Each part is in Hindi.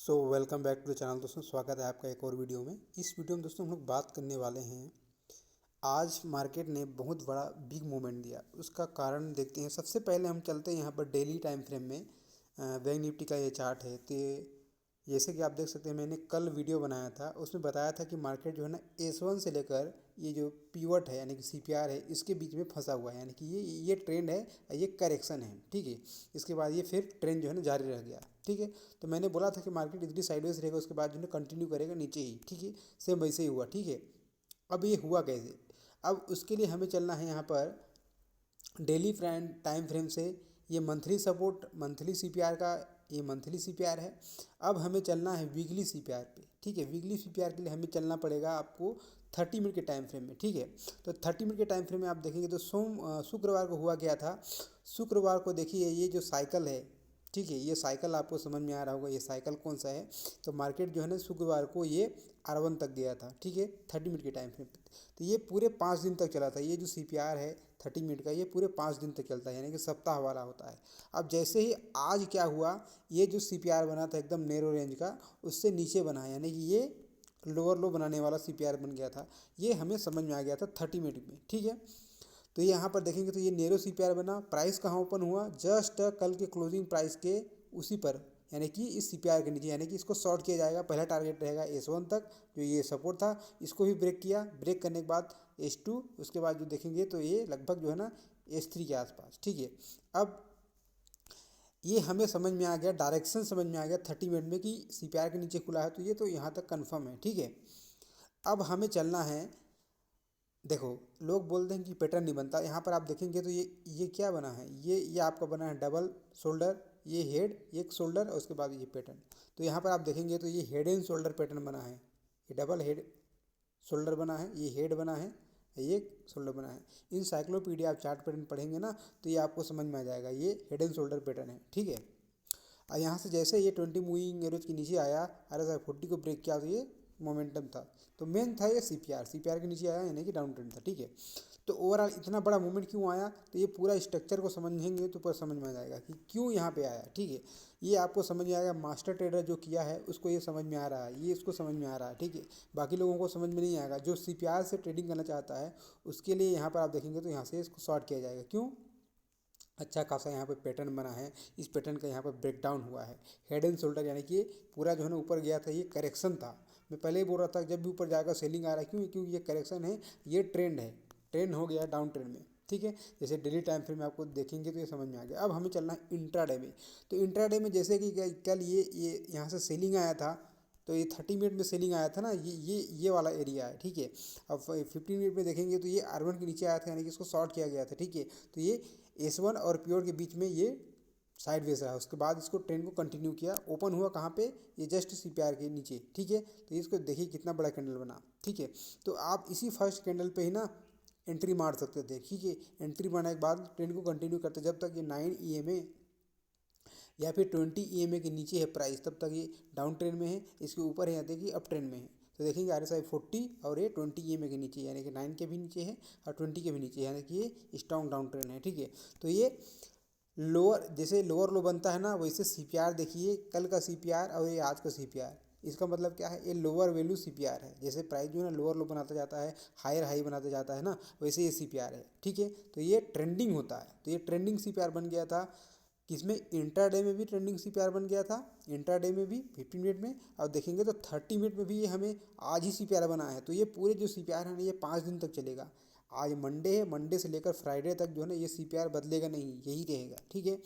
Welcome back to the channel दोस्तों। स्वागत है आपका एक और वीडियो में। इस वीडियो में दोस्तों हम लोग बात करने वाले हैं, आज मार्केट ने बहुत बड़ा बिग मूवमेंट दिया, उसका कारण देखते हैं। सबसे पहले हम चलते हैं यहाँ पर डेली टाइम फ्रेम में। बैंक निफ्टी का ये चार्ट है, तो जैसे कि आप देख सकते हैं, मैंने कल वीडियो बनाया था, उसमें बताया था कि मार्केट जो है ना S1 से लेकर ये जो पीवट है यानी कि CPR है, इसके बीच में फंसा हुआ है। यानी कि ये ट्रेंड है, ये करेक्शन है, ठीक है। इसके बाद ये फिर ट्रेंड जो है ना जारी रह गया, ठीक है। तो मैंने बोला था कि मार्केट इतनी साइडवेज रहेगा, उसके बाद जो है कंटिन्यू करेगा नीचे ही, ठीक है। सेम वैसे ही हुआ, ठीक है। अब ये हुआ कैसे? अब उसके लिए हमें चलना है यहाँ पर डेली टाइम फ्रेम से। ये मंथली सपोर्ट, मंथली CPR का, ये मंथली CPR है। अब हमें चलना है वीकली CPR पे, ठीक है। वीकली CPR के लिए हमें चलना पड़ेगा आपको 30 मिनट के टाइम फ्रेम में, ठीक है। तो 30 मिनट के टाइम फ्रेम में आप देखेंगे तो शुक्रवार को हुआ क्या था। शुक्रवार को देखिए, ये जो साइकिल है, ठीक है, ये साइकिल आपको समझ में आ रहा होगा। ये साइकिल कौन सा है? तो मार्केट जो है ना शुक्रवार को ये R1 तक गया था, ठीक है, 30 मिनट के टाइम फ्रेम पे। तो ये पूरे 5 दिन तक चला था। ये जो CPR है 30 मिनट का, ये पूरे 5 दिन तक चलता है, यानी कि सप्ताह वाला होता है। अब जैसे ही आज क्या हुआ, ये जो CPR बना था एकदम नैरो रेंज का, उससे नीचे बना है, यानी कि ये लोअर लो बनाने वाला CPR बन गया था। ये हमें समझ में आ गया था 30 मिनट में, ठीक है। तो यहाँ पर देखेंगे तो ये नैरो CPR बना। प्राइस कहाँ ओपन हुआ? जस्ट कल के क्लोजिंग प्राइस के उसी पर, यानी कि इस CPR के नीचे, यानी कि इसको शॉर्ट किया जाएगा। पहला टारगेट रहेगा S1 तक, जो ये सपोर्ट था, इसको भी ब्रेक किया। ब्रेक करने के बाद S2, उसके बाद जो देखेंगे तो ये लगभग जो है ना S3 के आसपास, ठीक है। अब ये हमें समझ में आ गया, डायरेक्शन समझ में आ गया 30 मिनट में कि CPR के नीचे खुला है, तो ये तो यहाँ तक कन्फर्म है, ठीक है। अब हमें चलना है। देखो, लोग बोलते हैं कि पैटर्न नहीं बनता। यहाँ पर आप देखेंगे तो ये क्या बना है, ये आपका बना है डबल शोल्डर, ये हेड, एक शोल्डर, और उसके बाद ये पैटर्न। तो यहाँ पर आप देखेंगे तो ये हेड एंड शोल्डर पैटर्न बना है। ये डबल हेड शोल्डर बना है, ये हेड बना है, ये शोल्डर बना है। इन साइक्लोपीडिया आप चार्ट पैटर्न पढ़ेंगे ना, तो ये आपको समझ में आ जाएगा, ये हेड एंड शोल्डर पैटर्न है, ठीक है। और यहाँ से जैसे ये 20 मूविंग एवरेज के नीचे आया, RSI 40 को ब्रेक किया, तो ये मोमेंटम था। तो मेन था ये CPR के नीचे आया, यानी कि डाउन ट्रेंड था, ठीक है। तो ओवरऑल इतना बड़ा मूवमेंट क्यों आया, तो ये पूरा स्ट्रक्चर को समझेंगे तो पूरा समझ में आ जाएगा कि क्यों यहाँ पे आया, ठीक है। ये आपको समझ में आएगा, मास्टर ट्रेडर जो किया है उसको ये समझ में आ रहा है, ये इसको समझ में आ रहा है, ठीक है। बाकी लोगों को समझ में नहीं आएगा। जो CPR से ट्रेडिंग करना चाहता है, उसके लिए यहाँ पर आप देखेंगे तो यहाँ से इसको शॉर्ट किया जाएगा। क्यों? अच्छा खासा यहाँ पे पैटर्न बना है, इस पैटर्न का यहाँ पर ब्रेक डाउन हुआ है। हेड एंड शोल्डर, यानी कि पूरा जो है ना ऊपर गया था, ये करेक्शन था। मैं पहले ही बोल रहा था जब भी ऊपर जाएगा सेलिंग आ रहा है, क्यों? क्योंकि ये करेक्शन है, ये ट्रेंड है, ट्रेंड हो गया डाउन ट्रेंड में, ठीक है। जैसे डेली टाइम फ्रेम में आपको देखेंगे तो ये समझ में आ गया। अब हमें चलना है इंट्राडे में। तो इंट्राडे में जैसे कि कल ये यहाँ से सेलिंग आया था, तो ये 30 मिनट में सेलिंग आया था ना, ये वाला एरिया है, ठीक है। अब 15 मिनट में देखेंगे तो ये R1 के नीचे आया था, यानी कि इसको शॉर्ट किया गया था, ठीक है। तो ये S1 और प्योर के बीच में ये साइड वेज रहा। उसके बाद इसको ट्रेंड को कंटिन्यू किया। ओपन हुआ कहाँ पे? ये जस्ट CPR के नीचे, ठीक है। तो इसको देखिए कितना बड़ा कैंडल बना, ठीक है। तो आप इसी फर्स्ट कैंडल पे ही ना एंट्री मार सकते थे, ठीक है। एंट्री मारने के बाद ट्रेंड को कंटिन्यू करते, जब तक ये 9 EMA या फिर 20 EMA के नीचे है प्राइस, तब तक ये डाउन ट्रेंड में है। इसके ऊपर है, यहाँ देखिए अप ट्रेंड में है। तो देखेंगे RSI 40 और ये 20 EMA के नीचे, यानी कि 9 के भी नीचे है और 20 के भी नीचे, यानी कि ये स्ट्रॉन्ग डाउन ट्रेंड है, ठीक है। तो ये लोअर, जैसे लोअर लो बनता है ना, वैसे CPR देखिए, कल का CPR और ये आज का CPR, इसका मतलब क्या है? ये लोअर वैल्यू CPR है। जैसे प्राइस जो है ना लोअर लो बनाता जाता है, हायर हाई बनाता जाता है ना, वैसे ये CPR है, ठीक है। तो ये ट्रेंडिंग होता है, तो ये ट्रेंडिंग CPR बन गया था। किसमें? इंट्राडे में भी ट्रेंडिंग CPR बन गया था, इंट्राडे में भी 15 मिनट में। और देखेंगे तो 30 मिनट में भी ये हमें आज ही CPR बना है। तो ये पूरे जो CPR है ना, ये 5 दिन तक चलेगा। आज मंडे है, मंडे से लेकर फ्राइडे तक जो है ना ये CPR बदलेगा नहीं, यही रहेगा, ठीक है।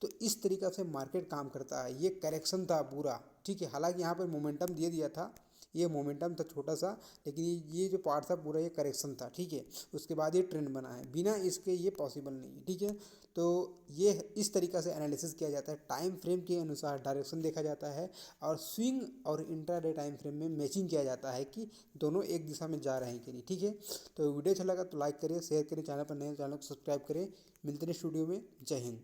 तो इस तरीक़ा से मार्केट काम करता है। ये करेक्शन था पूरा, ठीक है। हालांकि यहाँ पर मोमेंटम दे दिया था, ये मोमेंटम था छोटा सा, लेकिन ये जो पार्ट था पूरा ये करेक्शन था, ठीक है। उसके बाद ये ट्रेंड बना है, बिना इसके ये पॉसिबल नहीं है, ठीक है। तो ये इस तरीक़ा से एनालिसिस किया जाता है, टाइम फ्रेम के अनुसार डायरेक्शन देखा जाता है, और स्विंग और इंट्राडे टाइम फ्रेम में मैचिंग किया जाता है कि दोनों एक दिशा में जा रहे हैं कि नहीं, ठीक है। तो वीडियो अच्छा लगा तो लाइक करिए, शेयर करिए, चैनल पर नए चैनल को सब्सक्राइब करें। मिलते हैं स्टूडियो में। जय हिंद।